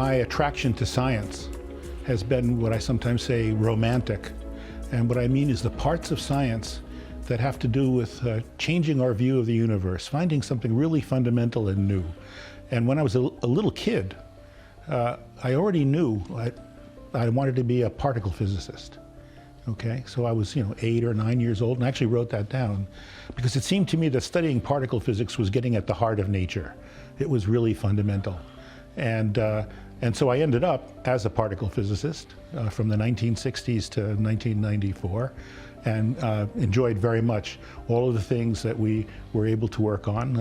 my attraction to science has been what I sometimes say romantic. And what I mean is the parts of science that have to do with changing our view of the universe, finding something really fundamental and new. And when I was a little kid, I already knew I wanted to be a particle physicist. Okay, so I was 8 or 9 years old, and I actually wrote that down because it seemed to me that studying particle physics was getting at the heart of nature. It was really fundamental. And so I ended up as a particle physicist from the 1960s to 1994, and enjoyed very much all of the things that we were able to work on.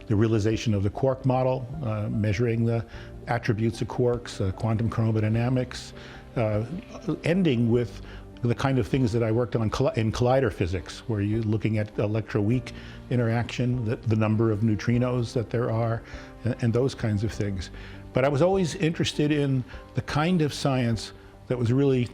The realization of the quark model, measuring the attributes of quarks, quantum chromodynamics, ending with the kind of things that I worked on in collider physics, where you're looking at electroweak interaction, the number of neutrinos that there are, and those kinds of things. But I was always interested in the kind of science that was really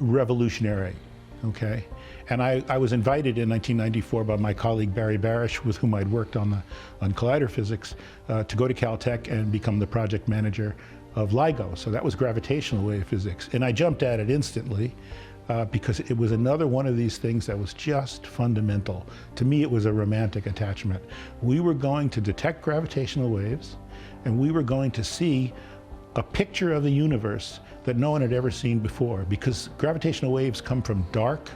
revolutionary, okay? And I was invited in 1994 by my colleague Barry Barish, with whom I'd worked on collider physics, to go to Caltech and become the project manager of LIGO. So that was gravitational wave physics. And I jumped at it instantly because it was another one of these things that was just fundamental. To me, it was a romantic attachment. We were going to detect gravitational waves, and we were going to see a picture of the universe that no one had ever seen before, because gravitational waves come from dark,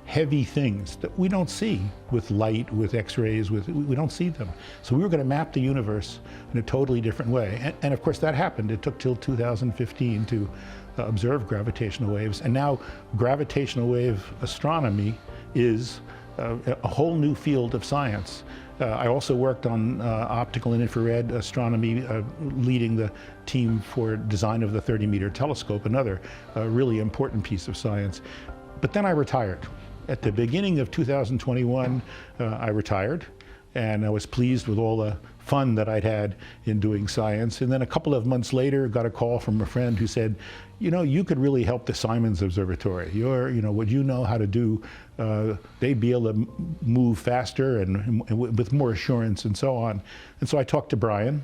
heavy things that we don't see with light, with X-rays, we don't see them. So we were going to map the universe in a totally different way. And of course that happened. It took till 2015 to observe gravitational waves. And now gravitational wave astronomy is a whole new field of science. I also worked on optical and infrared astronomy, leading the team for design of the 30-meter telescope, another really important piece of science. But then I retired. At the beginning of 2021, I retired, and I was pleased with all the fun that I'd had in doing science. And then a couple of months later, got a call from a friend who said, you could really help the Simons Observatory. What you know how to do, they'd be able to move faster and with more assurance and so on. And so I talked to Brian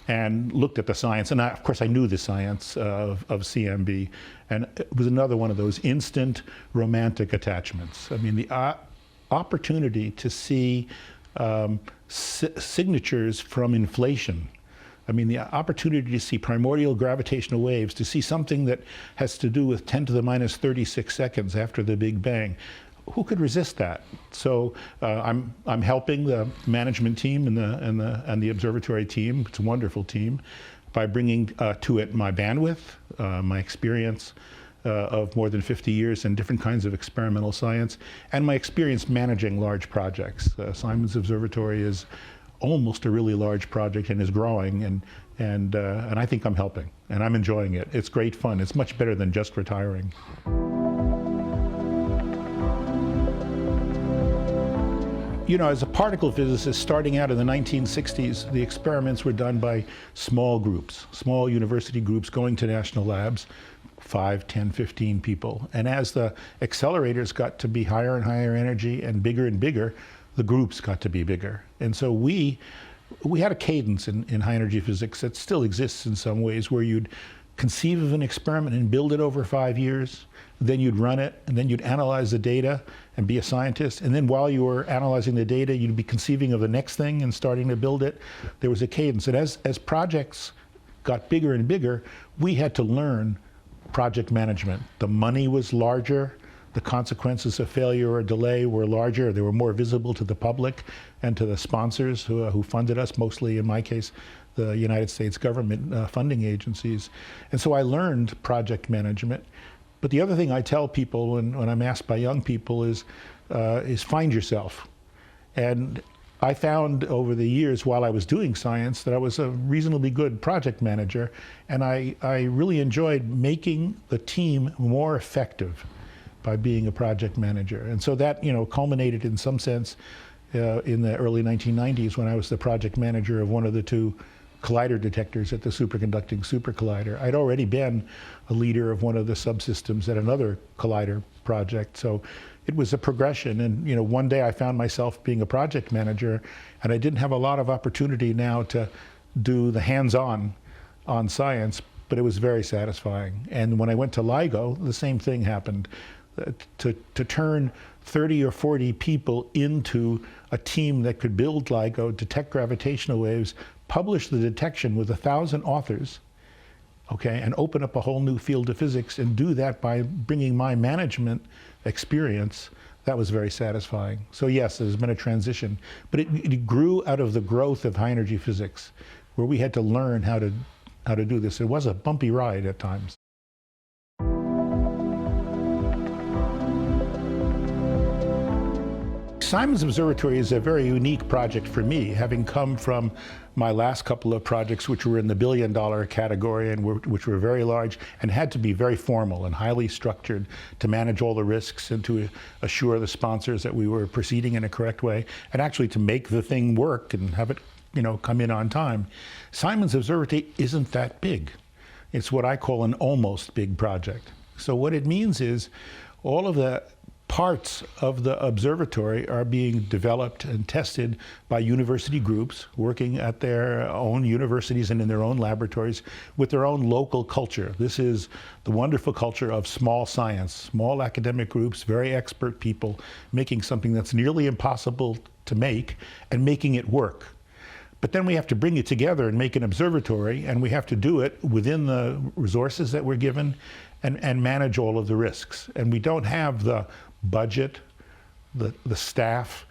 and looked at the science, and of course I knew the science of CMB, and it was another one of those instant romantic attachments. I mean, the opportunity to see signatures from inflation. I mean, the opportunity to see primordial gravitational waves, to see something that has to do with 10 to the minus 36 seconds after the Big Bang. Who could resist that? So I'm helping the management team and the observatory team. It's a wonderful team, by bringing to it my bandwidth, my experience of more than 50 years in different kinds of experimental science, and my experience managing large projects. Simons Observatory is almost a really large project and is growing, and I think I'm helping, and I'm enjoying it. It's great fun. It's much better than just retiring. As a particle physicist starting out in the 1960s, the experiments were done by small groups, small university groups going to national labs, 5, 10, 15 people. And as the accelerators got to be higher and higher energy and bigger, the groups got to be bigger. And so we had a cadence in high energy physics that still exists in some ways, where you'd conceive of an experiment and build it over 5 years, then you'd run it, and then you'd analyze the data and be a scientist. And then while you were analyzing the data, you'd be conceiving of the next thing and starting to build it. There was a cadence. And as projects got bigger and bigger, we had to learn project management. The money was larger. The consequences of failure or delay were larger. They were more visible to the public and to the sponsors who funded us, mostly, in my case, the United States government funding agencies. And so I learned project management. But the other thing I tell people when I'm asked by young people is find yourself. And I found over the years while I was doing science that I was a reasonably good project manager, and I really enjoyed making the team more effective by being a project manager. And so that culminated in some sense in the early 1990s when I was the project manager of one of the 2 collider detectors at the superconducting supercollider. I'd already been a leader of one of the subsystems at another collider project, so it was a progression. And one day I found myself being a project manager, and I didn't have a lot of opportunity now to do the hands-on science, but it was very satisfying. And when I went to LIGO, the same thing happened. To turn 30 or 40 people into a team that could build LIGO, detect gravitational waves, publish the detection with 1,000 authors, okay, and open up a whole new field of physics, and do that by bringing my management experience, that was very satisfying. So yes, there's been a transition, but it grew out of the growth of high energy physics, where we had to learn how to do this. It was a bumpy ride at times. Simon's Observatory is a very unique project for me, having come from my last couple of projects, which were in the billion-dollar category and which were very large and had to be very formal and highly structured to manage all the risks and to assure the sponsors that we were proceeding in a correct way, and actually to make the thing work and have it, come in on time. Simon's Observatory isn't that big. It's what I call an almost big project. So what it means is all of the parts of the observatory are being developed and tested by university groups working at their own universities and in their own laboratories with their own local culture. This is the wonderful culture of small science, small academic groups, very expert people making something that's nearly impossible to make and making it work. But then we have to bring it together and make an observatory, and we have to do it within the resources that we're given and manage all of the risks. And we don't have the budget, the staff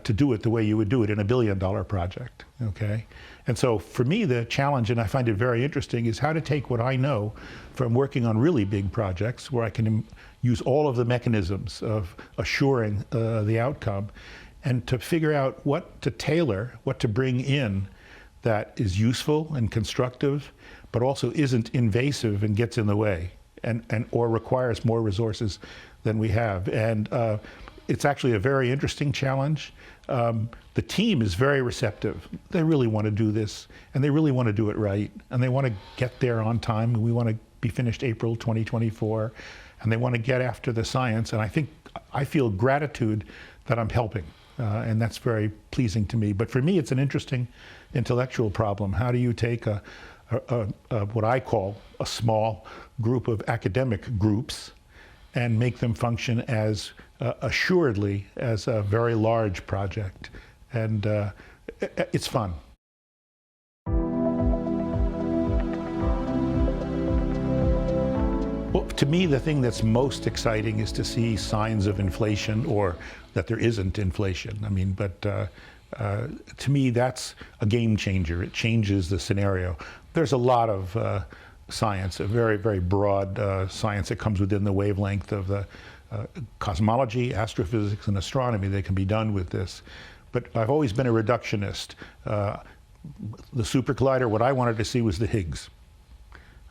to do it the way you would do it in a billion-dollar project, okay? And so for me, the challenge, and I find it very interesting, is how to take what I know from working on really big projects where I can use all of the mechanisms of assuring the outcome, and to figure out what to tailor, what to bring in that is useful and constructive, but also isn't invasive and gets in the way, or requires more resources than we have. And it's actually a very interesting challenge. The team is very receptive. They really want to do this, and they really want to do it right, and they want to get there on time. We want to be finished April 2024, and they want to get after the science. And I feel gratitude that I'm helping. And that's very pleasing to me. But for me, it's an interesting intellectual problem. How do you take what I call a small group of academic groups and make them function as assuredly as a very large project? And it's fun. Well, to me, the thing that's most exciting is to see signs of inflation, or that there isn't inflation. I mean, but to me, that's a game changer. It changes the scenario. There's a lot of science, a very, very broad science that comes within the wavelength of the cosmology, astrophysics, and astronomy that can be done with this. But I've always been a reductionist. The super collider, what I wanted to see was the Higgs.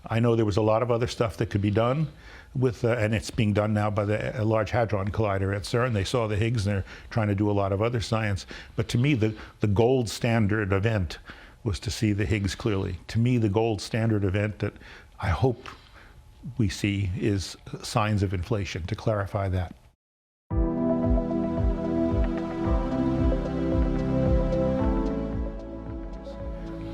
I know there was a lot of other stuff that could be done with, and it's being done now by the Large Hadron Collider at CERN. They saw the Higgs, and they're trying to do a lot of other science. But to me, the gold standard event was to see the Higgs clearly. To me, the gold standard event that I hope we see is signs of inflation, to clarify that.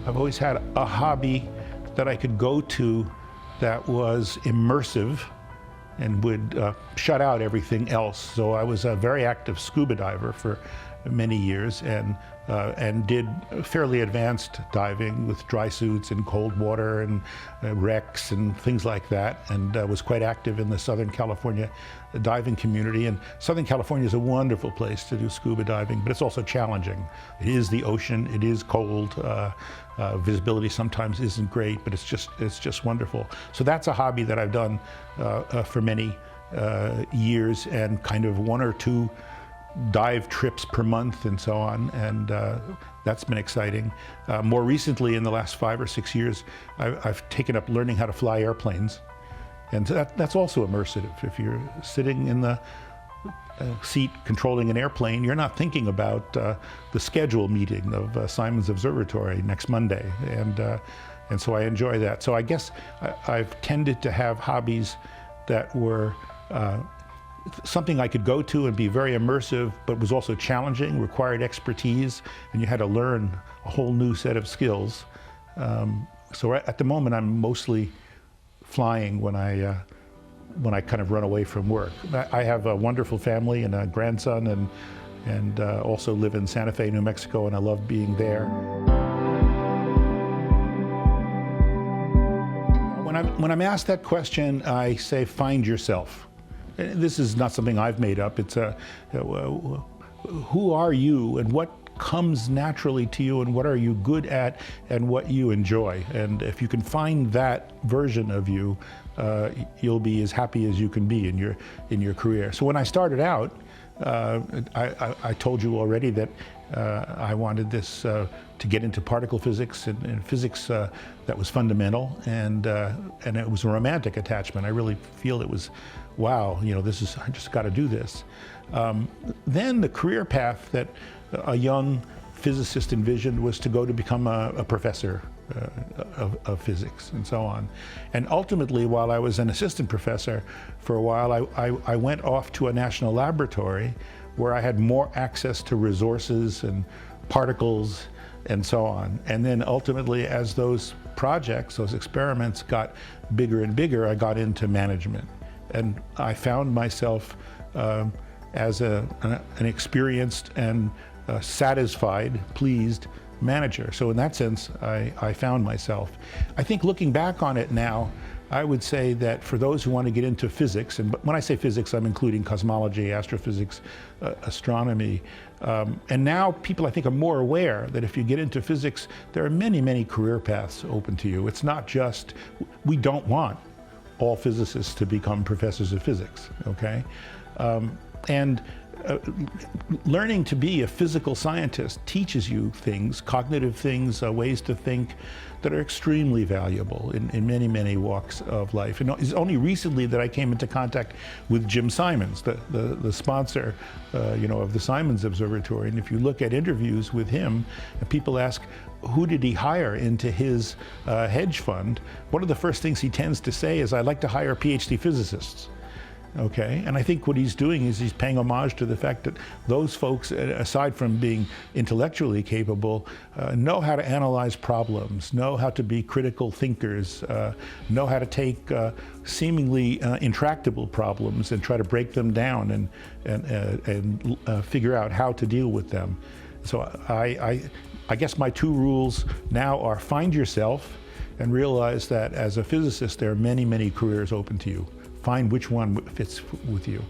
I've always had a hobby that I could go to that was immersive and would shut out everything else. So I was a very active scuba diver for many years, and did fairly advanced diving with dry suits and cold water and wrecks and things like that, and was quite active in the Southern California diving community. And Southern California is a wonderful place to do scuba diving, but it's also challenging. It is the ocean, it is cold, visibility sometimes isn't great, but it's just wonderful. So that's a hobby that I've done for many years, and kind of 1 or 2 dive trips per month and so on, and that's been exciting. More recently, in the last 5 or 6 years, I've taken up learning how to fly airplanes, and that's also immersive. If you're sitting in the seat controlling an airplane, you're not thinking about the schedule meeting of Simon's Observatory next Monday, and so I enjoy that. So I guess I've tended to have hobbies that were something I could go to and be very immersive, but was also challenging, required expertise, and you had to learn a whole new set of skills. So at the moment, I'm mostly flying when I kind of run away from work. I have a wonderful family and a grandson, and also live in Santa Fe, New Mexico, and I love being there. When I'm asked that question, I say, find yourself. This is not something I've made up. It's who are you, and what comes naturally to you, and what are you good at, and what you enjoy. And if you can find that version of you, you'll be as happy as you can be in your career. So when I started out, I told you already that I wanted this to get into particle physics and physics that was fundamental, and it was a romantic attachment. I really feel it was, wow, I just got to do this. Then the career path that a young physicist envisioned was to go to become a professor of physics and so on. And ultimately, while I was an assistant professor for a while, I went off to a national laboratory where I had more access to resources and particles and so on. And then ultimately, as those projects, those experiments got bigger and bigger, I got into management. And I found myself as an experienced and satisfied, pleased manager. So in that sense, I found myself. I think looking back on it now, I would say that for those who want to get into physics, and when I say physics, I'm including cosmology, astrophysics, astronomy, and now people, I think, are more aware that if you get into physics, there are many, many career paths open to you. It's not just, we don't want all physicists to become professors of physics, okay? Learning to be a physical scientist teaches you things, cognitive things, ways to think that are extremely valuable in many, many walks of life. And it's only recently that I came into contact with Jim Simons, the sponsor, of the Simons Observatory. And if you look at interviews with him, people ask, who did he hire into his hedge fund? One of the first things he tends to say is, I'd like to hire PhD physicists. Okay, and I think what he's doing is he's paying homage to the fact that those folks, aside from being intellectually capable, know how to analyze problems, know how to be critical thinkers, know how to take seemingly intractable problems and try to break them down and figure out how to deal with them. So I guess my two rules now are: find yourself and realize that as a physicist there are many, many careers open to you. Find which one fits with you.